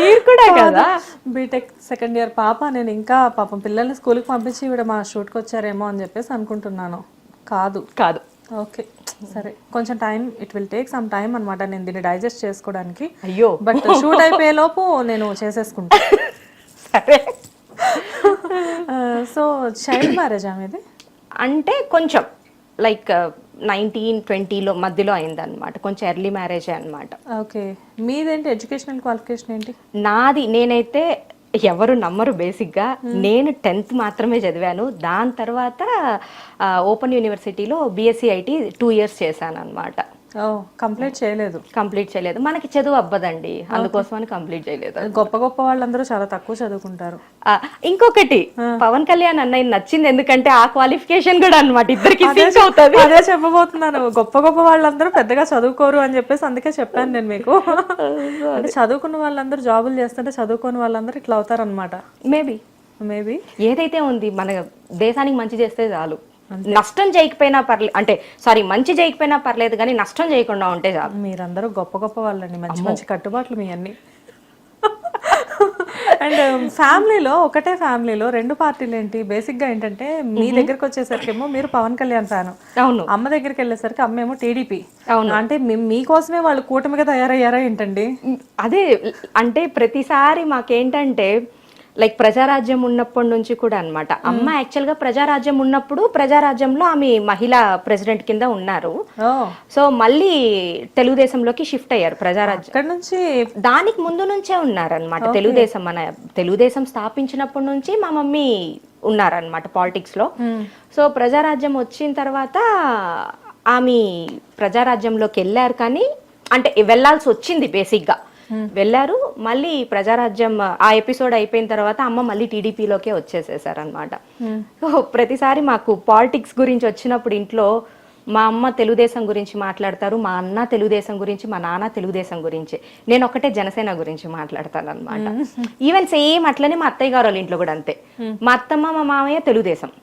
మీరు కూడా కదా బీటెక్ సెకండ్ ఇయర్ పాప. నేను ఇంకా పాపం పిల్లల్ని స్కూల్కి పంపించి ఇవిడ మా షూట్కి వచ్చారేమో అని చెప్పేసి అనుకుంటున్నాను. కాదు కాదు. ఓకే సరే, కొంచెం time, it will take some time అనమాట నేను దీన్ని డైజెస్ట్ చేసుకోవడానికి. అయ్యో బట్ షూట్ అయిపోయే లోపు నేను చేసేసుకుంటా. సరే. సో చైల్డ్ మ్యారేజ్ అనేది అంటే కొంచెం లైక్ 19-20లో మధ్యలో అయిందనమాట, కొంచెం ఎర్లీ మ్యారేజే అనమాట. ఓకే, మీదేంటి ఎడ్యుకేషనల్ క్వాలిఫికేషన్ ఏంటి? నాది, నేనైతే ఎవరు నమ్మరు బేసిక్గా, నేను 10th మాత్రమే చదివాను. దాని తర్వాత ఓపెన్ యూనివర్సిటీలో బీఎస్సీ ఐటీ 2 years చేశాను అనమాట. కంప్లీట్ చేయలేదు. మనకి చదువు అవ్వదండి, అందుకోసమని కంప్లీట్ చేయలేదు. గొప్ప గొప్ప వాళ్ళందరూ చాలా తక్కువ చదువుకుంటారు. ఇంకొకటి, పవన్ కళ్యాణ్ అన్నయ్య నచ్చింది ఎందుకంటే ఆ క్వాలిఫికేషన్ కూడా అనమాట, ఇద్దరికి అదే చెప్పబోతున్నాను. గొప్ప గొప్ప వాళ్ళందరూ పెద్దగా చదువుకోరు అని చెప్పేసి అందుకే చెప్పాను నేను మీకు. అంటే చదువుకున్న వాళ్ళందరూ జాబులు చేస్తుంటే చదువుకున్న వాళ్ళందరూ ఇట్లా అవుతారు అనమాట. మేబీ ఏదైతే ఉంది, మన దేశానికి మంచి చేస్తే చాలు. నష్టం చేయకపోయినా పర్లేదు, అంటే సారీ మంచి చేయకపోయినా పర్లేదు కానీ నష్టం చేయకుండా ఉంటే చాలు. మీరందరూ గొప్ప గొప్ప వాళ్ళండి, మంచి మంచి కట్టుబాట్లు మీ అన్ని. అండ్ ఫ్యామిలీలో, ఒకటే ఫ్యామిలీలో 2 పార్టీలు ఏంటి? బేసిక్ గా ఏంటంటే మీ దగ్గరకు వచ్చేసరికేమో మీరు పవన్ కళ్యాణ్ ఫ్యాన్, అవును. అమ్మ దగ్గరికి వెళ్ళేసరికి అమ్మేమో టీడీపీ. అవును. అంటే మీకోసమే వాళ్ళు కూటమిగా తయారయ్యారా ఏంటండి? అదే, అంటే ప్రతిసారి మాకేంటంటే లైక్ ప్రజారాజ్యం ఉన్నప్పటి నుంచి కూడా అనమాట. అమ్మ యాక్చువల్ గా ప్రజారాజ్యం ఉన్నప్పుడు ప్రజారాజ్యంలో ఆమె మహిళా ప్రెసిడెంట్ కింద ఉన్నారు. సో మళ్ళీ తెలుగుదేశంలోకి షిఫ్ట్ అయ్యారు. ప్రజారాజ్యం నుంచి దానికి ముందు నుంచే ఉన్నారనమాట. తెలుగుదేశం, మన తెలుగుదేశం స్థాపించినప్పటి నుంచి మా మమ్మీ ఉన్నారనమాట పాలిటిక్స్ లో. సో ప్రజారాజ్యం వచ్చిన తర్వాత ఆమె ప్రజారాజ్యంలోకి వెళ్ళారు, కానీ అంటే వెళ్లాల్సి వచ్చింది బేసిక్ గా. వెళ్ళారు, మళ్ళీ ప్రజారాజ్యం ఆ ఎపిసోడ్ అయిపోయిన తర్వాత అమ్మ మళ్ళీ టీడీపీలోకే వచ్చేసేసారనమాట. సో ప్రతిసారి మాకు పాలిటిక్స్ గురించి వచ్చినప్పుడు ఇంట్లో మా అమ్మ తెలుగుదేశం గురించి మాట్లాడతారు, మా అన్న తెలుగుదేశం గురించి, మా నాన్న తెలుగుదేశం గురించి, నేను ఒకటే జనసేన గురించి మాట్లాడతాను అనమాట. ఈవెన్ సేమ్ అట్లనే మా అత్తయ్య గారు వాళ్ళ ఇంట్లో కూడా అంతే. మా అత్తమ్మ మా మామయ్య తెలుగుదేశం,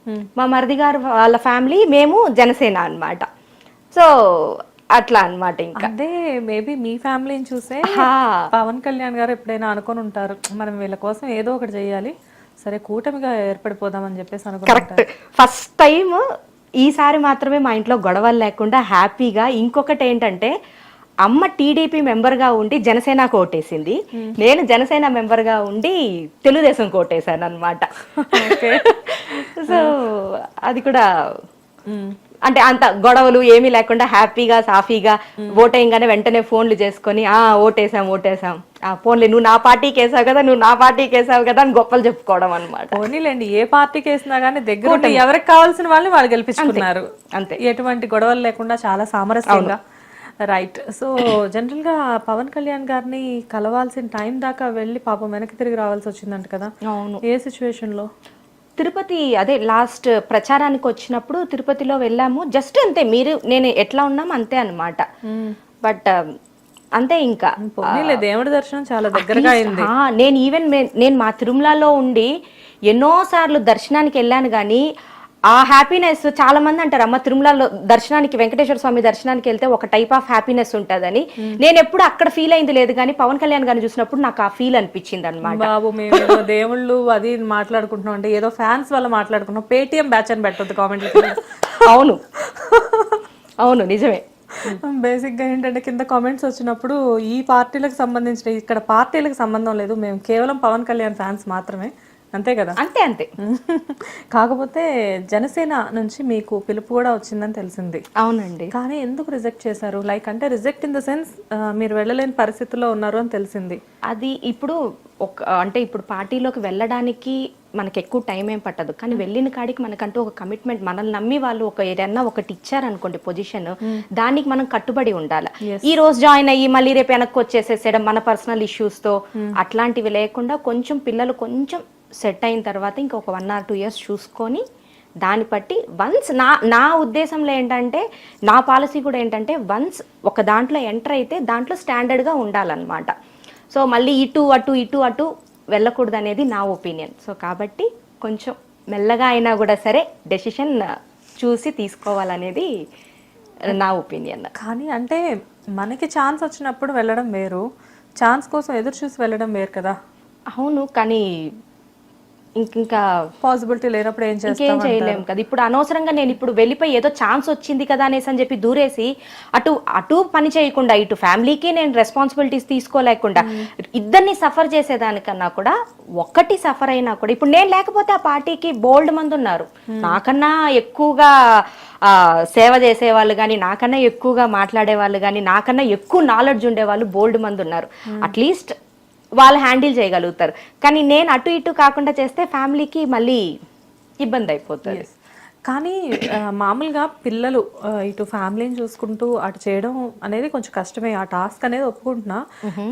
మా మరిది గారు వాళ్ళ ఫ్యామిలీ మేము జనసేన అనమాట. సో అట్లా అనమాట. ఇంకా అదే మేబీ మీ ఫ్యామిలీని చూసే పవన్ కళ్యాణ్ గారు ఎప్పుడైనా అనుకొని ఉంటారు, మనం వీళ్ళ కోసం ఏదో ఒకటి చెయ్యాలి, సరే కూటమిగా ఏర్పడిపోదామని చెప్పేసి అనుకుంటారు. కరెక్ట్. ఫస్ట్ టైం ఈసారి మాత్రమే మా ఇంట్లో గొడవలు లేకుండా హ్యాపీగా. ఇంకొకటి ఏంటంటే అమ్మ టీడీపీ మెంబర్ గా ఉండి జనసేన కోటేసింది, నేను జనసేన మెంబర్ గా ఉండి తెలుగుదేశం కోటేశాను అనమాట. సో అది కూడా అంటే అంత గొడవలు ఏమీ లేకుండా హ్యాపీగా సాఫీగా ఓటేయంగానే వెంటనే ఫోన్లు చేసుకొని ఓటేసాం ఫోన్లే, నువ్వు నా పార్టీకి వేసావు కదా, నువ్వు నా పార్టీకి వేసావు కదా అని గొప్పలు చెప్పుకోవడం అనమాట. పోనీలేండి, ఏ పార్టీకి వేసినా కానీ దగ్గర ఎవరికి కావాల్సిన వాళ్ళని వాళ్ళు గెలిపించుకున్నారు అంతే, ఎటువంటి గొడవలు లేకుండా చాలా సామరస్యంగా. రైట్. సో జనరల్ గా పవన్ కళ్యాణ్ గారిని కలవాల్సిన టైం దాకా వెళ్ళి పాపం వెనక్కి తిరిగి రావాల్సి వచ్చిందంట కదా. అవును. ఏ సిచ్యువేషన్ లో? తిరుపతి, అదే లాస్ట్ ప్రచారానికి వచ్చినప్పుడు తిరుపతిలో వెళ్ళాము. జస్ట్ అంతే, మీరు నేను ఎట్లా ఉన్నాము అంతే అనమాట. బట్ అంతే, ఇంకా దేవుడి దర్శనం చాలా దగ్గరగా అయింది. నేను మా తిరుమలలో ఉండి ఎన్నో సార్లు దర్శనానికి వెళ్ళాను, కానీ ఆ హ్యాపీనెస్ చాలా మంది అంటారు, అమ్మ తిరుమలలో దర్శనానికి, వెంకటేశ్వర స్వామి దర్శనానికి వెళ్తే ఒక టైప్ ఆఫ్ హ్యాపీనెస్ ఉంటదని. నేను ఎప్పుడు అక్కడ ఫీల్ అయింది లేదు, కానీ పవన్ కళ్యాణ్ గారిని చూసినప్పుడు నాకు ఆ ఫీల్ అనిపించింది అనమాట. బాబు మేము దేవుళ్ళు అది మాట్లాడుకుంటున్నాం అంటే ఏదో ఫ్యాన్స్ వల్ల మాట్లాడుకుంటున్నాం, పేటిఎం బ్యాచ్ అని పెట్టొద్దు కామెంట్లు. అవును అవును నిజమే. బేసిక్ గా ఏంటంటే కింద కామెంట్స్ వచ్చినప్పుడు ఈ పార్టీలకు సంబంధించిన, ఇక్కడ పార్టీలకు సంబంధం లేదు, మేము కేవలం పవన్ కళ్యాణ్ ఫ్యాన్స్ మాత్రమే, అంతే కదా. అంతే. కాకపోతే జనసేన నుంచి మీకు పిలుపు కూడా వచ్చిందని తెలిసింది. అవునండి. కానీ ఎందుకు రిజెక్ట్ చేశారు? లైక్ అంటే రిజెక్ట్ ఇన్ ద సెన్స్ మీరు వెళ్ళలేని పరిస్థితుల్లో ఉన్నారు అని తెలిసింది. అది ఇప్పుడు అంటే ఇప్పుడు పార్టీలోకి వెళ్ళడానికి మనకి ఎక్కువ టైం ఏం పట్టదు, కానీ వెళ్ళిన కాడికి మనకంటూ ఒక కమిట్మెంట్, మనల్ని నమ్మి వాళ్ళు ఏదన్నా ఒకటి ఇచ్చారనుకోండి పొజిషన్, దానికి మనం కట్టుబడి ఉండాలి. ఈ రోజు జాయిన్ అయ్యి మళ్ళీ రేపు వెనక్కి వచ్చేసేసేయడం మన పర్సనల్ ఇష్యూస్ తో అట్లాంటివి లేకుండా కొంచెం పిల్లలు కొంచెం సెట్ అయిన తర్వాత ఇంకొక 1 or 2 years చూసుకొని దాన్ని బట్టి వన్స్ నా ఉద్దేశంలో ఏంటంటే, నా పాలసీ కూడా ఏంటంటే, వన్స్ ఒక దాంట్లో ఎంటర్ అయితే దాంట్లో స్టాండర్డ్గా ఉండాలన్నమాట. సో మళ్ళీ ఇటు అటు వెళ్ళకూడదు అనేది నా ఒపీనియన్. సో కాబట్టి కొంచెం మెల్లగా అయినా కూడా సరే డెసిషన్ చూసి తీసుకోవాలనేది నా ఒపీనియన్. కానీ అంటే మనకి ఛాన్స్ వచ్చినప్పుడు వెళ్ళడం వేరు, ఛాన్స్ కోసం ఎదురు చూసి వెళ్ళడం వేరు కదా. అవును, కానీ ఇంకా పాసిబిలిటీ లేనప్పుడు ఏం చేస్తాం? ఇంకేం చేయలేము కదా. ఇప్పుడు అనవసరంగా నేను ఇప్పుడు వెళ్ళిపోయి ఏదో ఛాన్స్ వచ్చింది కదా అనేసి అని చెప్పి దూరేసి అటు పని చేయకుండా ఇటు ఫ్యామిలీకి నేను రెస్పాన్సిబిలిటీస్ తీసుకోలేకుండా ఇద్దరిని సఫర్ చేసేదానికన్నా కూడా ఒక్కటి సఫర్ అయినా కూడా, ఇప్పుడు నేను లేకపోతే ఆ పార్టీకి బోల్డ్ మంది ఉన్నారు, నాకన్నా ఎక్కువగా సేవ చేసే వాళ్ళు కానీ, నాకన్నా ఎక్కువగా మాట్లాడే వాళ్ళు కానీ, నాకన్నా ఎక్కువ నాలెడ్జ్ ఉండే వాళ్ళు బోల్డ్ మంది ఉన్నారు. అట్లీస్ట్ వాళ్ళు హ్యాండిల్ చేయగలుగుతారు. కానీ నేను అటు ఇటు కాకుండా చేస్తే ఫ్యామిలీకి మళ్ళీ ఇబ్బంది అయిపోతుంది. కానీ మామూలుగా పిల్లలు ఇటు ఫ్యామిలీని చూసుకుంటూ అటు చేయడం అనేది కొంచెం కష్టమే, ఆ టాస్క్ అనేది ఒప్పుకుంటున్నా.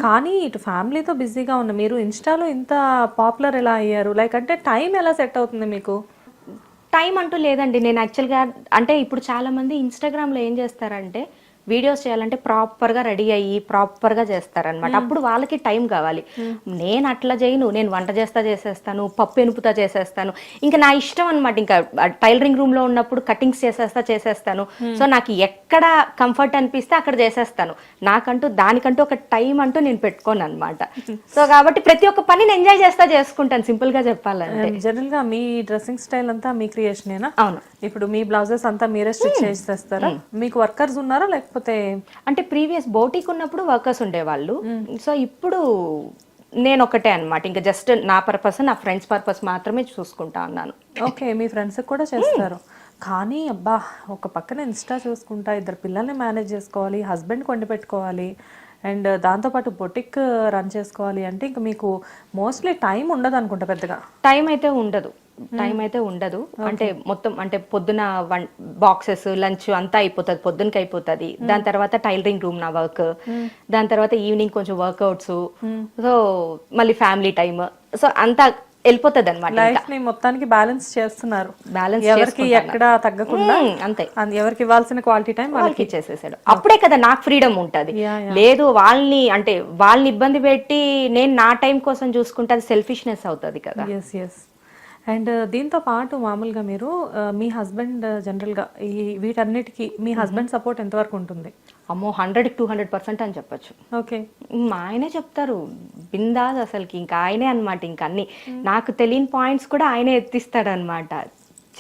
కానీ ఇటు ఫ్యామిలీతో బిజీగా ఉన్న మీరు ఇన్స్టాలో ఇంత పాపులర్ ఎలా అయ్యారు? లైక్ అంటే టైం ఎలా సెట్ అవుతుంది మీకు? టైం అంటూ లేదండి. నేను యాక్చువల్గా అంటే ఇప్పుడు చాలా మంది ఇన్స్టాగ్రామ్లో ఏం చేస్తారంటే వీడియోస్ చేయాలంటే ప్రాపర్గా రెడీ అయ్యి ప్రాపర్గా చేస్తారనమాట. అప్పుడు వాళ్ళకి టైం కావాలి. నేను అట్లా చేయను. నేను వంట చేసేస్తాను, పప్పు ఎనుపుతా చేసేస్తాను, ఇంకా నా ఇష్టం అనమాట. ఇంకా టైలరింగ్ రూమ్లో ఉన్నప్పుడు కటింగ్స్ చేసేస్తాను. సో నాకు ఎక్కడ కంఫర్ట్ అనిపిస్తే అక్కడ చేసేస్తాను. దానికంటూ ఒక టైం అంటూ నేను పెట్టుకోను అనమాట. సో కాబట్టి ప్రతి ఒక్క పనిని ఎంజాయ్ చేసుకుంటాను, సింపుల్ గా చెప్పాలంటే. జనరల్ గా మీ డ్రెస్సింగ్ స్టైల్ అంతా మీ క్రియేషనేనా? అవును. ఇప్పుడు మీ బ్లౌజెస్ అంతా మీరే స్టిచ్ చేసేస్తారా? మీకు వర్కర్స్ ఉన్నారా లేకపోతే? అంటే ప్రీవియస్ బోటిక్ ఉన్నప్పుడు వర్కర్స్ ఉండేవాళ్ళు. సో ఇప్పుడు నేను ఒకటే అనమాట. ఇంకా జస్ట్ నా పర్పస్, నా ఫ్రెండ్స్ పర్పస్ మాత్రమే చూసుకుంటా ఉన్నాను. ఓకే, మీ ఫ్రెండ్స్ కూడా చేస్తారు. కానీ అబ్బా, ఒక పక్కన ఇన్స్టా చూసుకుంటా, ఇద్దరు పిల్లల్ని మేనేజ్ చేసుకోవాలి, హస్బెండ్ కొండి పెట్టుకోవాలి, అండ్ దాంతోపాటు బొటిక్ రన్ చేసుకోవాలి అంటే ఇంకా మీకు మోస్ట్లీ టైం ఉండదు అనుకుంటా. పెద్దగా టైం అయితే ఉండదు. అంటే మొత్తం అంటే పొద్దున బాక్సెస్ లంచ్ అంతా అయిపోతుంది, పొద్దునకి అయిపోతుంది. దాని తర్వాత టైలరింగ్ రూమ్ నా వర్క్, దాని తర్వాత ఈవినింగ్ కొంచెం వర్కౌట్స్, సో మళ్ళీ ఫ్యామిలీ టైమ్, సో అంతా వెళ్ళిపోతుంది అనమాట. లైఫ్ ని మొత్తానికి బ్యాలెన్స్ చేస్తున్నారు, ఎవరికి ఎక్కడ తగ్గకుండా. అంతే, ఎవరికి ఇవ్వాల్సిన క్వాలిటీ టైం వాళ్ళకి ఇచ్చేసేసాడు. అప్పుడే కదా నాకు ఫ్రీడమ్ ఉంటది. లేదు వాళ్ళని ఇబ్బంది పెట్టి నేను నా టైం కోసం చూసుకుంటే అది సెల్ఫిష్నెస్ అవుతుంది కదా. ఎస్. అండ్ దీంతో పాటు మామూలుగా మీరు మీ హస్బెండ్ జనరల్గా వీటన్నిటికీ మీ హస్బెండ్ సపోర్ట్ ఎంతవరకు ఉంటుంది? అమ్మో 100-200% అని చెప్పచ్చు. ఓకే, మా ఆయనే చెప్తారు బిందాస్, అసలుకి ఇంకా ఆయనే అనమాట. ఇంకా అన్ని నాకు తెలియని పాయింట్స్ కూడా ఆయనే ఎత్తిస్తాడు అనమాట.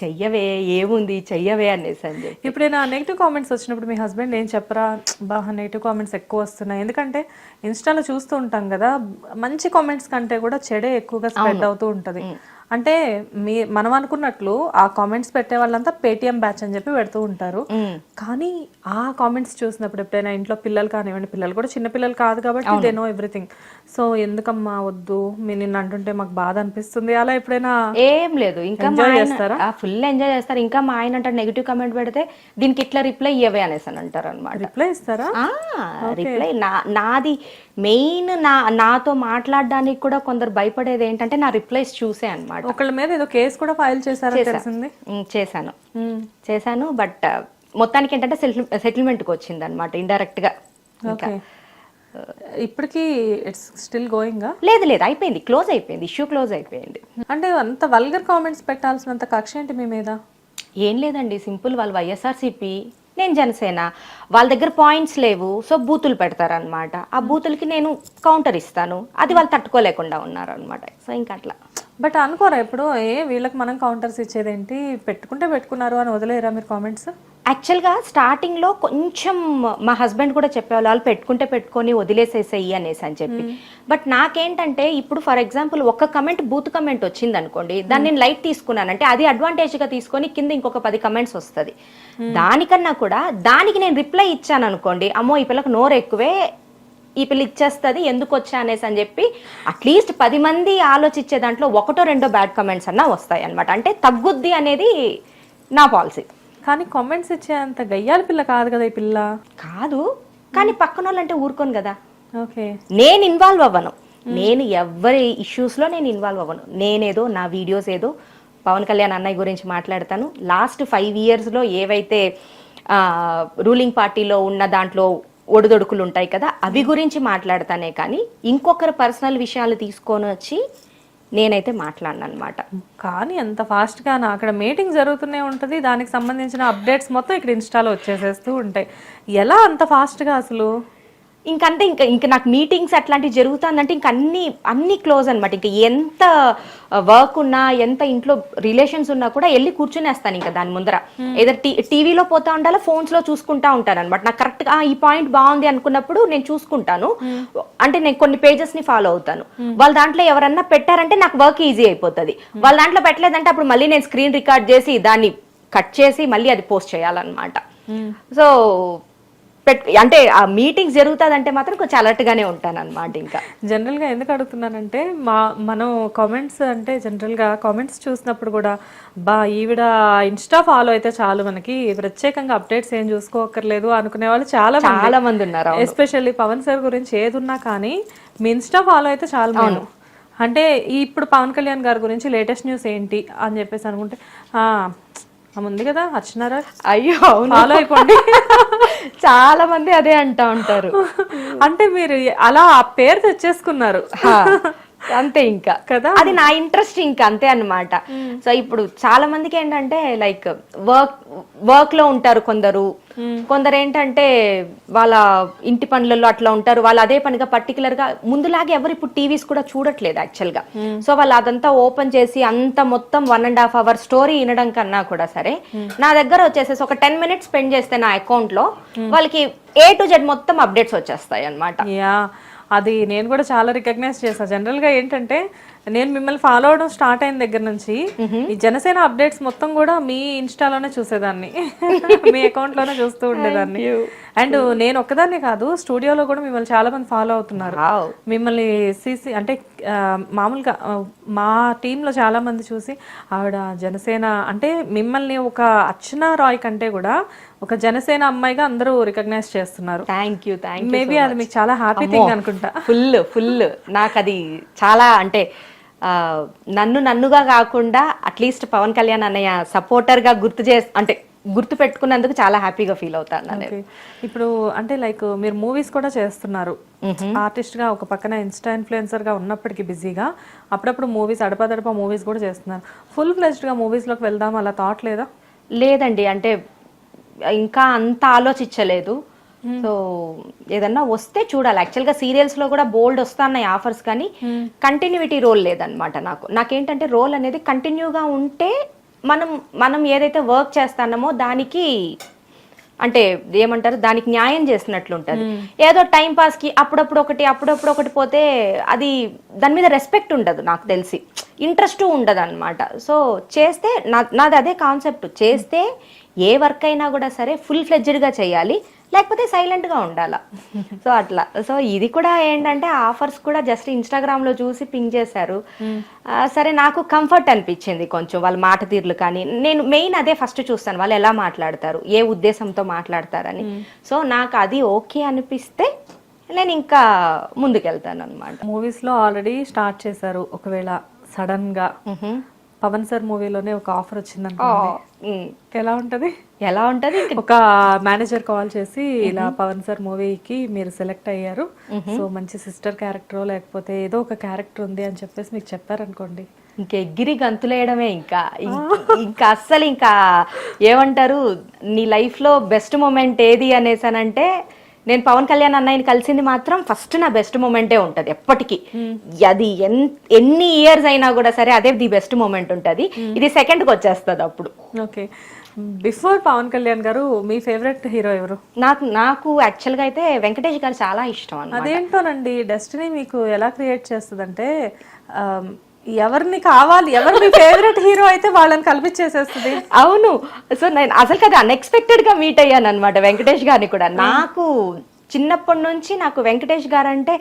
చెయ్యవే, ఏముంది చెయ్యవే అనేసి అని చెప్పి. ఇప్పుడైనా నెగిటివ్ కామెంట్స్ వచ్చినప్పుడు మీ హస్బెండ్ ఏం చెప్పరా? బాగా నెగిటివ్ కామెంట్స్ ఎక్కువ వస్తున్నాయి, ఎందుకంటే ఇన్స్టాలో చూస్తూ ఉంటాం కదా, మంచి కామెంట్స్ కంటే కూడా చెడే ఎక్కువగా స్ప్రెడ్ అవుతూ ఉంటది. అంటే మనం అనుకున్నట్లు ఆ కామెంట్స్ పెట్టే వాళ్ళంతా పేటిఎం బ్యాచ్ అని చెప్పి పెడుతూ ఉంటారు. కానీ ఆ కామెంట్స్ చూసినప్పుడు ఎప్పుడైనా ఇంట్లో పిల్లలు కానివ్వండి, పిల్లలు కూడా చిన్న పిల్లలు కాదు కాబట్టి దే నో ఎవ్రీథింగ్, సో ఎందుకమ్మా వద్దు, మీరు నిన్ను అంటుంటే మాకు బాధ అనిపిస్తుంది, అలా ఎప్పుడైనా? ఏం లేదు, ఇంకా ఫుల్ ఎంజాయ్ చేస్తారు. ఇంకా మా ఆయన అంటారు నెగిటివ్ కామెంట్ పెడితే దీనికి ఇట్లా రిప్లై ఇవ్వే అనేసి అని అంటారు అనమాట. రిప్లై ఇస్తారా? రిప్లై నాది మెయిన్ నాతో మాట్లాడడానికి కూడా కొందరు భయపడేది ఏంటంటే నా రిప్లైస్ చూసే అనమాట. ఒకళ్ళ మీద ఏదో కేసు కూడా ఫైల్ చేశారు, చేశాను. బట్ మొత్తానికి ఏంటంటే సెటిల్మెంట్కి వచ్చింది అనమాట ఇండైరెక్ట్ గా. ఇప్పటికి ఇట్స్ స్టిల్ గోయింగ్? లేదు, అయిపోయింది, క్లోజ్ అయిపోయింది, ఇష్యూ క్లోజ్ అయిపోయింది. అంటే అంత వల్గర్ కామెంట్స్ పెట్టాల్సినంత కక్ష ఏంటి మీ మీద? ఏం లేదండి, సింపుల్. వాళ్ళు వైఎస్ఆర్సీపీ, నేను జనసేన, వాళ్ళ దగ్గర పాయింట్స్ లేవు, సో బూతులు పెడతారనమాట. ఆ బూతులకి నేను కౌంటర్ ఇస్తాను, అది వాళ్ళు తట్టుకోలేకుండా ఉన్నారనమాట. సో ఇంకా అట్లా. బట్ అనుకోరా ఇప్పుడు వీళ్ళకి మనం కౌంటర్స్ ఇచ్చేదేంటి, పెట్టుకున్నారు అని వదిలేరా మీరు కామెంట్స్? యాక్చువల్గా స్టార్టింగ్లో కొంచెం మా హస్బెండ్ కూడా చెప్పేవాళ్ళు, వాళ్ళు పెట్టుకొని వదిలేసేసేయి అనేసి అని చెప్పి. బట్ నాకేంటంటే ఇప్పుడు ఫర్ ఎగ్జాంపుల్ ఒక కమెంట్ బూత్ కమెంట్ వచ్చింది అనుకోండి, దాన్ని నేను లైట్ తీసుకున్నానంటే అది అడ్వాంటేజ్గా తీసుకొని కింద ఇంకొక 10 కమెంట్స్ వస్తుంది. దానికన్నా కూడా దానికి నేను రిప్లై ఇచ్చాను అనుకోండి, అమ్మో ఈ పిల్లకి నోరు ఎక్కువే, ఈ పిల్ల ఇచ్చేస్తుంది, ఎందుకు వచ్చా అనేసి అని చెప్పి అట్లీస్ట్ 10 మంది ఆలోచించే దాంట్లో 1-2 బ్యాడ్ కమెంట్స్ అన్నా వస్తాయి అనమాట. అంటే తగ్గుద్ది అనేది నా పాలసీ. కానీ కామెంట్స్ ఇచ్చే అంత గయ్యాల పిల్ల కాదు కదా ఈ పిల్ల. కాదు, కానీ పక్కన వాళ్ళంటే ఊరుకోను కదా. ఓకే, నేను ఇన్వాల్వ్ అవ్వను, నేను ఎవరి ఇష్యూస్లో నేను ఇన్వాల్వ్ అవ్వను. నేనేదో నా వీడియోస్ ఏదో పవన్ కళ్యాణ్ అన్నయ్య గురించి మాట్లాడతాను. లాస్ట్ 5 yearsలో ఏవైతే రూలింగ్ పార్టీలో ఉన్న దాంట్లో ఒడిదొడుకులు ఉంటాయి కదా, అవి గురించి మాట్లాడతానే కానీ ఇంకొకరు పర్సనల్ విషయాలు తీసుకొని వచ్చి నేనైతే మాట్లాడను అనమాట. కానీ అంత ఫాస్ట్గా అక్కడ మీటింగ్ జరుగుతూనే ఉంటుంది, దానికి సంబంధించిన అప్డేట్స్ మొత్తం ఇక్కడ ఇన్స్టాలో వచ్చేసేస్తూ ఉంటాయి. ఎలా అంత ఫాస్ట్గా అసలు? ఇంకంతే ఇంకా నాకు మీటింగ్స్ అట్లాంటివి జరుగుతుందంటే ఇంక అన్ని క్లోజ్ అనమాట. ఇంకా ఎంత వర్క్ ఉన్నా ఎంత ఇంట్లో రిలేషన్స్ ఉన్నా కూడా వెళ్ళి కూర్చునేస్తాను ఇంకా దాని ముందర. ఏదో టీవీలో పోతా ఉండాలా, ఫోన్స్ లో చూసుకుంటా ఉంటాను అనమాట. నాకు కరెక్ట్ గా ఈ పాయింట్ బాగుంది అనుకున్నప్పుడు నేను చూసుకుంటాను. అంటే నేను కొన్ని పేజెస్ ని ఫాలో అవుతాను. వాళ్ళ దాంట్లో ఎవరన్నా పెట్టారంటే నాకు వర్క్ ఈజీ అయిపోతుంది. వాళ్ళ దాంట్లో పెట్టలేదంటే అప్పుడు మళ్ళీ నేను స్క్రీన్ రికార్డ్ చేసి దాన్ని కట్ చేసి మళ్ళీ అది పోస్ట్ చేయాలన్నమాట. సో అంటే ఆ మీటింగ్స్ జరుగుతుందంటే మాత్రం కొంచెం అలర్ట్ గానే ఉంటాను అనమాట. ఇంకా జనరల్ గా ఎందుకు అడుగుతున్నానంటే మనం కామెంట్స్ అంటే జనరల్ గా కామెంట్స్ చూసినప్పుడు కూడా ఈవిడ ఇన్స్టా ఫాలో అయితే చాలు, మనకి ప్రత్యేకంగా అప్డేట్స్ ఏం చూసుకోకర్లేదు అనుకునే వాళ్ళు చాలా మంది ఉన్నారు. ఎస్పెషల్లీ పవన్ సార్ గురించి ఏదున్నా కానీ మీ ఇన్స్టా ఫాలో అయితే చాలు. అంటే ఇప్పుడు పవన్ కళ్యాణ్ గారి గురించి లేటెస్ట్ న్యూస్ ఏంటి అని చెప్పేసి అనుకుంటే ఉంది కదా అర్చనారా, అయ్యో ఫాలో అయిపోండి. చాలా మంది అదే అంటా ఉంటారు. అంటే మీరు అలా ఆ పేరు తెచ్చేసుకున్నారు అంతే ఇంకా కదా, అది నా ఇంట్రెస్ట్ ఇంకా అంతే అన్నమాట. సో ఇప్పుడు చాలా మందికి ఏంటంటే లైక్ వర్క్ లో ఉంటారు కొందరు ఏంటంటే వాళ్ళ ఇంటి పనులలో అట్లా ఉంటారు. వాళ్ళు అదే పనిగా పర్టికులర్ గా ముందులాగే ఎవరు ఇప్పుడు టీవీస్ కూడా చూడట్లేదు యాక్చువల్ గా. సో వాళ్ళు అదంతా ఓపెన్ చేసి అంత మొత్తం 1.5 hours స్టోరీ వినడం కన్నా కూడా సరే నా దగ్గర వచ్చేసేసి ఒక 10 minutes స్పెండ్ చేస్తే నా అకౌంట్ లో వాళ్ళకి A to Z మొత్తం అప్డేట్స్ వచ్చేస్తాయి అన్నమాట. అది నేను కూడా చాలా రికగ్నైజ్ చేశాను. జనరల్ గా ఏంటంటే నేను మిమ్మల్ని ఫాలో అవడం స్టార్ట్ అయిన దగ్గర నుంచి ఈ జనసేన అప్డేట్స్ మొత్తం కూడా మీ ఇన్స్టాలోనే చూసేదాన్ని, మీ అకౌంట్ లోనే చూస్తూ ఉండేదాన్ని. అండ్ నేను ఒక్కదాన్నే కాదు, స్టూడియోలో కూడా మిమ్మల్ని చాలా మంది ఫాలో అవుతున్నారు. మిమ్మల్ని అంటే మామూలుగా మా టీంలో చాలా మంది చూసి ఆవిడ జనసేన అంటే మిమ్మల్ని ఒక అర్చనా రాయ్ కంటే కూడా ఒక జనసేన అమ్మాయిగా అందరూ రికగ్నైజ్ చేస్తున్నారు. Thank you. మేబీ అది మీకు చాలా హ్యాపీ థింగ్ అనుకుంటా. ఫుల్ నాకు అది చాలా అంటే నన్నుగా కాకుండా అట్లీస్ట్ పవన్ కళ్యాణ్ అన్నయ్య సపోర్టర్ గా గుర్తు పెట్టుకున్నందుకు చాలా హ్యాపీగా ఫీల్ అవుతాను. ఇప్పుడు అంటే లైక్ మీరు మూవీస్ కూడా చేస్తున్నారు ఆర్టిస్ట్ గా, ఒక పక్కన ఇన్స్టా ఇన్ఫ్లుయెన్సర్ గా ఉన్నప్పటికీ బిజీగా అప్పుడప్పుడు మూవీస్ అడపదడప మూవీస్ కూడా చేస్తున్నారు. ఫుల్ ఫ్లెజ్డ్ గా మూవీస్ లోకి వెళ్దాం అలా థాట్ లేదా? లేదండి, అంటే ఇంకా అంత ఆలోచించలేదు. సో ఏదన్నా వస్తే చూడాలి. యాక్చువల్గా సీరియల్స్ లో కూడా బోల్డ్ వస్తున్నాయి ఆఫర్స్, కానీ కంటిన్యూటీ రోల్ లేదనమాట. నాకేంటంటే రోల్ అనేది కంటిన్యూగా ఉంటే మనం ఏదైతే వర్క్ చేస్తున్నామో దానికి అంటే ఏమంటారు దానికి న్యాయం చేసినట్లుంటది. ఏదో టైం పాస్ కి అప్పుడప్పుడు ఒకటి పోతే అది దాని మీద రెస్పెక్ట్ ఉండదు, నాకు తెలిసి ఇంట్రెస్ట్ ఉండదు అనమాట. సో చేస్తే నాది అదే కాన్సెప్ట్, చేస్తే ఏ వర్క్ అయినా కూడా సరే ఫుల్ ఫ్లెడ్జ్డ్గా చేయాలి, లేకపోతే సైలెంట్ గా ఉండాలా. సో అట్లా. సో ఇది కూడా ఏంటంటే ఆఫర్స్ కూడా జస్ట్ ఇన్స్టాగ్రామ్ లో చూసి పింగ్ చేశారు. సరే నాకు కంఫర్ట్ అనిపించింది కొంచెం వాళ్ళ మాట తీరులు, కానీ నేను మెయిన్ అదే ఫస్ట్ చూస్తాను, వాళ్ళు ఎలా మాట్లాడతారు, ఏ ఉద్దేశంతో మాట్లాడతారని. సో నాకు అది ఓకే అనిపిస్తే నేను ఇంకా ముందుకెళ్తాను అనమాట. మూవీస్ లో ఆల్రెడీ స్టార్ట్ చేశారు, ఒకవేళ సడన్ గా పవన్ సార్ మూవీలోనే ఒక ఆఫర్ వచ్చిందనుకోండి, ఎలా ఉంటది? ఒక మేనేజర్ కాల్ చేసి ఇలా పవన్ సార్ మూవీకి మీరు సెలెక్ట్ అయ్యారు, సో మంచి సిస్టర్ క్యారెక్టర్ లేకపోతే ఏదో ఒక క్యారెక్టర్ ఉంది అని చెప్పేసి మీకు చెప్పారనుకోండి, ఇంకా ఎగిరి గంతులేయడమే. ఇంకా అస్సలు ఇంకా ఏమంటారు, నీ లైఫ్ లో బెస్ట్ మూమెంట్ ఏది అనేసానంటే నేను పవన్ కళ్యాణ్ అన్నయ్యని కలిసింది మాత్రం ఫస్ట్ నా బెస్ట్ మూమెంటే ఉంటది ఎప్పటికీ. అది ఎన్ని ఇయర్స్ అయినా కూడా సరే అదే ది బెస్ట్ మూమెంట్ ఉంటది. ఇది సెకండ్కి వచ్చేస్తుంది అప్పుడు. ఓకే, బిఫోర్ పవన్ కళ్యాణ్ గారు మీ ఫేవరెట్ హీరో ఎవరు? నాకు యాక్చువల్ గా అయితే వెంకటేష్ గారు చాలా ఇష్టం అన్నమాట. అదేంటోనండి, డెస్టినీ మీకు ఎలా క్రియేట్ చేస్తుందంటే ఎవరిని కావాలి, ఎవరు మీ ఫేవరెట్ హీరో అయితే వాళ్ళని కల్పించేసేస్తుంది. అవును. సో నేను అసలు కదా అన్ఎక్స్పెక్టెడ్ గా మీట్ అయ్యాను అనమాట వెంకటేష్ గారిని కూడా. నాకు చిన్నప్పటి నుంచి నాకు వెంకటేష్ గారు అంటే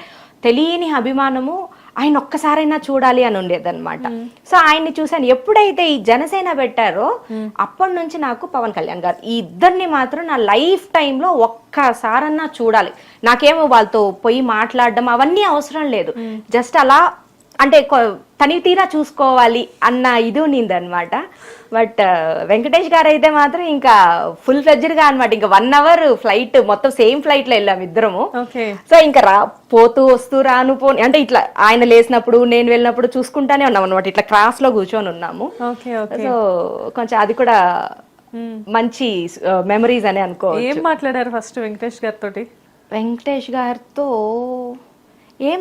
తెలియని అభిమానము, ఆయన ఒక్కసారైనా చూడాలి అని ఉండేదన్నమాట. సో ఆయన్ని చూసాను. ఎప్పుడైతే ఈ జనసేన పెట్టారో అప్పటి నుంచి నాకు పవన్ కళ్యాణ్ గారు ఈ ఇద్దరిని మాత్రం నా లైఫ్ టైంలో ఒక్కసారన్నా చూడాలి. నాకేమో వాళ్ళతో పోయి మాట్లాడడం అవన్నీ అవసరం లేదు, జస్ట్ అలా అంటే తని తీరా చూసుకోవాలి అన్న ఇది ఉన్నిందనమాట. బట్ వెంకటేష్ గారు అయితే మాత్రం ఇంకా ఫుల్ ఫ్లెడ్జ్డ్ గా అనమాట. ఇంకా 1 hour ఫ్లైట్, మొత్తం సేమ్ ఫ్లైట్ లో వెళ్ళాము ఇద్దరము. సో ఇంకా పోతూ వస్తూ రాను పోని అంటే ఇట్లా ఆయన లేసినప్పుడు నేను వెళ్ళినప్పుడు చూసుకుంటానే ఉన్నాం అనమాట. ఇట్లా క్రాస్ లో కూర్చొని ఉన్నాము. సో కొంచెం అది కూడా మంచి మెమరీస్ అని అనుకో. ఏం మాట్లాడారు ఫస్ట్ వెంకటేష్ గారితో? వెంకటేష్ గారితో ఏం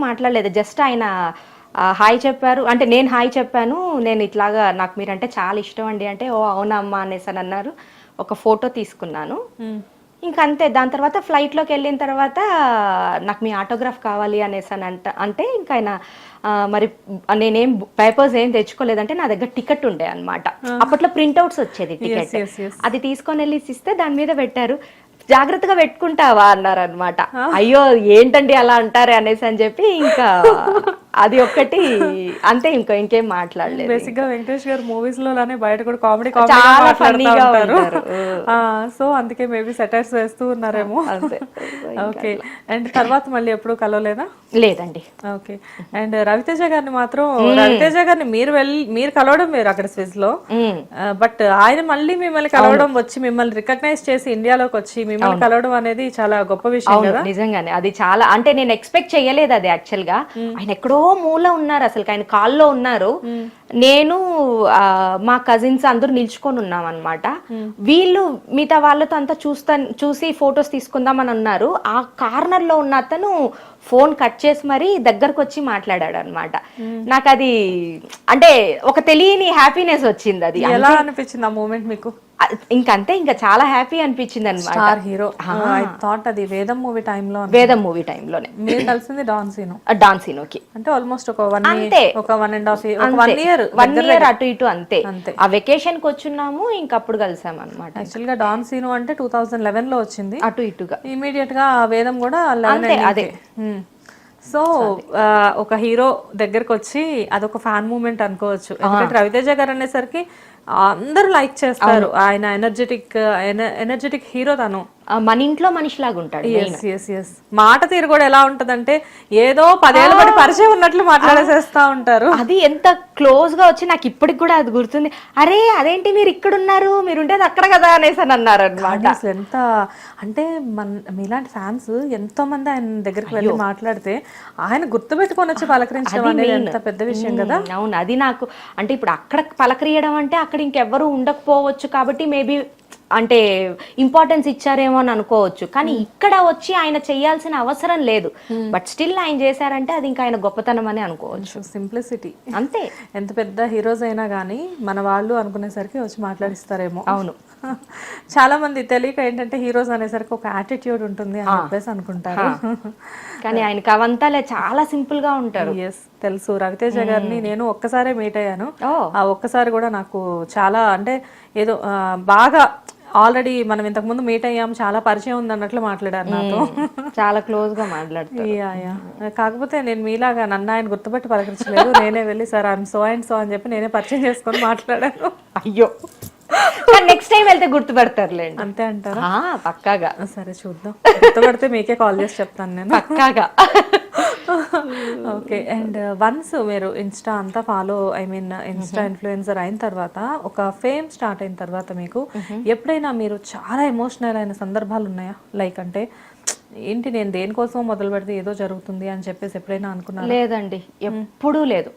మాట్లాడలేదు. జస్ట్ ఆయన హాయ్ చెప్పారు, అంటే నేను హాయ్ చెప్పాను, నేను ఇట్లాగా నాకు మీరంటే చాలా ఇష్టం అండి అంటే, ఓ అవునమ్మా అనేసి అని అన్నారు. ఒక ఫోటో తీసుకున్నాను, ఇంకా అంతే. దాని తర్వాత ఫ్లైట్లోకి వెళ్ళిన తర్వాత నాకు మీ ఆటోగ్రాఫ్ కావాలి అనేసి అని అంటే ఇంకా ఆయన మరి నేనేం పేపర్స్ ఏం తెచ్చుకోలేదంటే నా దగ్గర టికెట్ ఉండే అనమాట. అప్పట్లో ప్రింట్అవుట్స్ వచ్చేది టికెట్, అది తీసుకొని వెళ్ళి ఇస్తే దాని మీద పెట్టారు. జాగ్రత్తగా పెట్టుకుంటావా అన్నారు అనమాట. అయ్యో ఏంటండి అలా అంటారే అనేసి అని చెప్పి ఇంకా అది ఒక్కటి అంతే, ఇంకేం మాట్లాడలేదు. బేసిక్ గా వెంకటేష్ గారు మూవీస్ లోనే బయట కూడా కామెడీ చాలా ఫన్నీగా ఉంటారు. సో అందుకే మేబీ సెటైర్స్ వేస్తూ ఉన్నారేమో. ఓకే. అండ్ తర్వాత మళ్ళీ ఎప్పుడు కలవలేదా? లేదండి. ఓకే. అండ్ రవితేజ గారిని మాత్రం, రవితేజ గారిని మీరు కలవడం వేరు అక్కడ స్విస్ లో, బట్ ఆయన మళ్ళీ మిమ్మల్ని కలవడం, వచ్చి మిమ్మల్ని రికగ్నైజ్ చేసి ఇండియాలోకి వచ్చి మిమ్మల్ని కలవడం అనేది చాలా గొప్ప విషయం కదా. నిజంగానే అది చాలా, అంటే నేను ఎక్స్పెక్ట్ చేయలేదు అది. యాక్చువల్ గా ఆయన ఎక్కడో మూల ఉన్నారు, అసలు ఆయన కాల్లో ఉన్నారు. నేను మా కజిన్స్ అందరూ నిల్చుకొని ఉన్నాం అనమాట. వీళ్ళు మిగతా వాళ్ళతో అంతా చూసి ఫొటోస్ తీసుకుందాం అని అన్నారు. ఆ కార్నర్ లో ఉన్న అతను ఫోన్ కట్ చేసి మరీ దగ్గరకు వచ్చి మాట్లాడాడు అనమాట. నాకు అది అంటే ఒక తెలియని హ్యాపీనెస్ వచ్చింది. అది ఎలా అనిపించింది ఆ మూమెంట్ మీకు? ఇంకంతే, ఇంకా చాలా హ్యాపీ అనిపించింది అనమాట. Star hero. ఐ థాట్ అది వేదం మూవీ టైంలో. వేదం మూవీ టైంలోనే మీరు కలిసింది డాన్సీనోకి, అంటే ఆల్మోస్ట్ ఒక 1.5 ఇయర్ అటు ఇటు అంతే. ఆ వెకేషన్ కి వచ్చున్నాము, ఇంకప్పుడు కలిసాం అనమాట. యాక్చువల్ గా డాన్సీనో అంటే 2011 లో వచ్చింది, అటు ఇటుగా. ఇమీడియట్ గా వేదం కూడా అదే. సో ఒక హీరో దగ్గరకు వచ్చి అదొక ఫ్యాన్ మూమెంట్ అనుకోవచ్చు. ఎందుకంటే రవితేజ గారు అనేసరికి అందరూ లైక్ చేస్తారు. ఆయన ఎనర్జెటిక్ హీరో. తను మన ఇంట్లో మనిషిలాగా ఉంటాడు. మాట తీరు కూడా ఎలా ఉంటదంటే ఏదో 10 ఏళ్ళ బట్టి పరిచయం ఉన్నట్లు మాట్లాడేసేస్తా ఉంటారు. అది ఎంత క్లోజ్ గా వచ్చి నాకు ఇప్పటికి కూడా అది గుర్తుంది. అరే అదేంటి మీరు ఇక్కడ ఉన్నారు, మీరు ఉండేది అక్కడ కదా అనేసి అని అన్నారు అనమాట. అసలు ఎంత అంటే మీలాంటి ఫ్యాన్స్ ఎంతో మంది ఆయన దగ్గరికి వెళ్ళి మాట్లాడితే ఆయన గుర్తుపెట్టుకొని వచ్చి పలకరించడం అనేది ఎంత పెద్ద విషయం కదా. అవును, అది నాకు అంటే ఇప్పుడు అక్కడ పలకరియడం అంటే అక్కడ ఇంకెవ్వరు ఉండకపోవచ్చు కాబట్టి మేబీ అంటే ఇంపార్టెన్స్ ఇచ్చారేమో అని అనుకోవచ్చు. కానీ ఇక్కడ వచ్చి ఆయన చేయాల్సిన అవసరం లేదు, బట్ స్టిల్ ఆయన చేశారంటే అది ఇంకా ఆయన గొప్పతనం అని అనుకోవచ్చు. సింప్లిసిటీ అంతే. ఎంత పెద్ద హీరోస్ అయినా కానీ మన వాళ్ళు అనుకునేసరికి వచ్చి మాట్లాడిస్తారేమో. అవును. చాలా మంది తెలియక ఏంటంటే హీరోస్ అనేసరికి ఒక యాటిట్యూడ్ ఉంటుంది అని చెప్పేసి అనుకుంటారు. కానీ ఆయనకి అవంతా చాలా సింపుల్ గా ఉంటారు. ఎస్, తెలుసు. రవితేజ గారిని నేను ఒక్కసారే మీట్ అయ్యాను. ఆ ఒక్కసారి కూడా నాకు చాలా అంటే ఏదో బాగా ఆల్రెడీ మనం ఇంతకు ముందు మీట్ అయ్యాము, చాలా పరిచయం ఉంది అన్నట్లు మాట్లాడారు నాతో. చాలా క్లోజ్ గా మాట్లాడుతారు. కాకపోతే నేను మీలాగా నన్ను ఆయన గుర్తుపట్టి పలకరించలేదు. నేనే వెళ్ళి sir I'm so and so అని చెప్పి నేనే పరిచయం చేసుకొని మాట్లాడాను. అయ్యో, నెక్స్ట్ టైం వెళ్తే గుర్తుపడతారులేండి. అంతే అంటారా? పక్కాగా. సరే చూద్దాం, గుర్తుపడితే మీకే కాల్ చేసి చెప్తాను నేను పక్కాగా. ఓకే. అండ్ వన్స్ మీరు ఇన్స్టా అంతా ఇన్స్టా ఇన్ఫ్లుయెన్సర్ అయిన తర్వాత, ఒక ఫేమ్ స్టార్ట్ అయిన తర్వాత మీకు ఎప్పుడైనా మీరు చాలా ఎమోషనల్ అయిన సందర్భాలు ఉన్నాయా? లైక్ అంటే ఏంటి నేను దేనికోసం మొదలు పెడితే ఏదో జరుగుతుంది అని చెప్పేసి ఎప్పుడైనా అనుకున్నా? లేదండి, ఎప్పుడూ లేదు.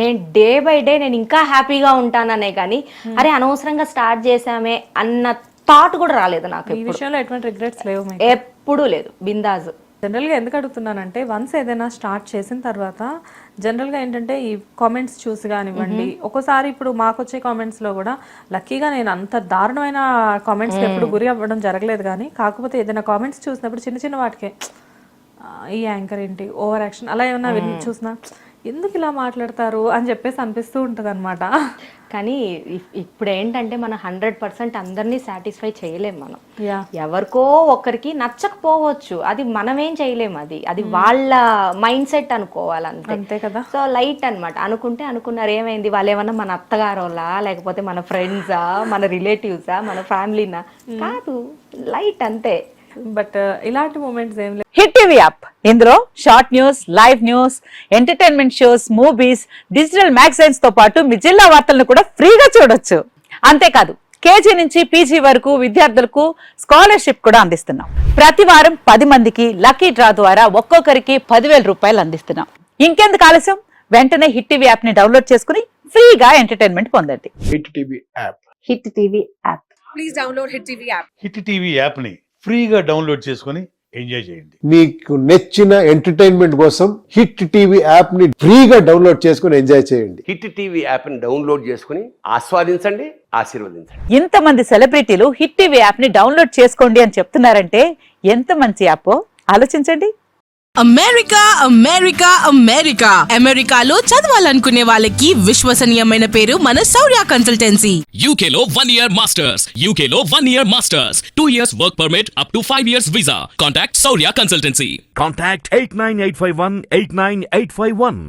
నేను డే బై డే నేను ఇంకా హ్యాపీగా ఉంటాననే కానీ అరే అనవసరంగా స్టార్ట్ చేసామే అన్న థాట్ కూడా రాలేదు నాకు. ఈ విషయంలో ఎటువంటి రిగ్రెట్స్ లేవు? ఎప్పుడూ లేదు, బిందాజ్. జనరల్గా ఎందుకు అడుగుతున్నానంటే వన్స్ ఏదైనా స్టార్ట్ చేసిన తర్వాత జనరల్గా ఏంటంటే ఈ కామెంట్స్ చూసి కానివ్వండి, ఒక్కోసారి ఇప్పుడు మాకు వచ్చే కామెంట్స్లో కూడా లక్కీగా నేను అంత దారుణమైన కామెంట్స్కి ఎప్పుడు గురి అవ్వడం జరగలేదు. కానీ కాకపోతే ఏదైనా కామెంట్స్ చూసినప్పుడు చిన్న చిన్న వాటికే ఈ యాంకర్ ఏంటి ఓవర్ యాక్షన్ అలా ఏమన్నా చూసినా ఎందుకు ఇలా మాట్లాడతారు అని చెప్పేసి అనిపిస్తూ ఉంటుంది అనమాట. కానీ ఇప్పుడు ఏంటంటే మనం 100% అందరినీ సాటిస్ఫై చేయలేము. మనం ఎవరికో ఒకరికి నచ్చకపోవచ్చు, అది మనమేం చేయలేము. అది వాళ్ళ మైండ్ సెట్ అనుకోవాలి అంతే కదా. సో లైట్ అనమాట. అనుకున్నారు ఏమైంది, వాళ్ళు ఏమన్నా మన అత్తగారోలా లేకపోతే మన ఫ్రెండ్సా, మన రిలేటివ్సా, మన ఫ్యామిలీనా? కాదు, లైట్ అంతే. బట్ ఇలాంటి మూమెంట్స్ ఏం లేదు. హిట్ టీవీ యాప్, ఇందులో short news, live news, entertainment shows, movies, digital magazines తో పాటు మీ జిల్లా వార్తలను కూడా ఫ్రీగా చూడొచ్చు. అంతేకాదు కేజీ నుంచి పీజీ వరకు విద్యార్థులకు స్కాలర్షిప్ కూడా అందిస్తున్నాం. ప్రతి వారం 10 మందికి లక్కీ డ్రా ద్వారా ఒక్కొక్కరికి 10,000 రూపాయలు అందిస్తున్నాం. ఇంకెందుకు ఆలస్యం, వెంటనే హిట్ టీవీ యాప్ ని డౌన్లోడ్ చేసుకుని ఫ్రీగా ఎంటర్టైన్మెంట్ పొందండి. Hit TV app. Hit TV app. Please download Hit TV app. Hit TV యాప్ని ఫ్రీగా డౌన్లోడ్ చేసుకొని ఎంజాయ్ చేయండి. మీకు నచ్చిన ఎంటర్టైన్మెంట్ కోసం హిట్ టీవీ యాప్ ని ఫ్రీగా డౌన్లోడ్ చేసుకుని ఎంజాయ్ చేయండి. హిట్ టీవీ యాప్ని డౌన్లోడ్ చేసుకుని ఆస్వాదించండి, ఆశీర్వదించండి. ఇంతమంది సెలబ్రిటీలు హిట్ టీవీ యాప్ ని డౌన్లోడ్ చేసుకోండి అని చెప్తున్నారంటే ఎంత మంచి యాప్ ఆలోచించండి. అమెరికా అమెరికా అమెరికా అమెరికాలో చదవాలనుకునే వాళ్ళకి విశ్వసనీయమైన పేరు మన శౌర్య కన్సల్టెన్సీ. UK లో 1 year masters. UK లో 1 year masters. 2 years work permit up to 5 years visa. Contact Saurya Consultancy. Contact 89851 89851.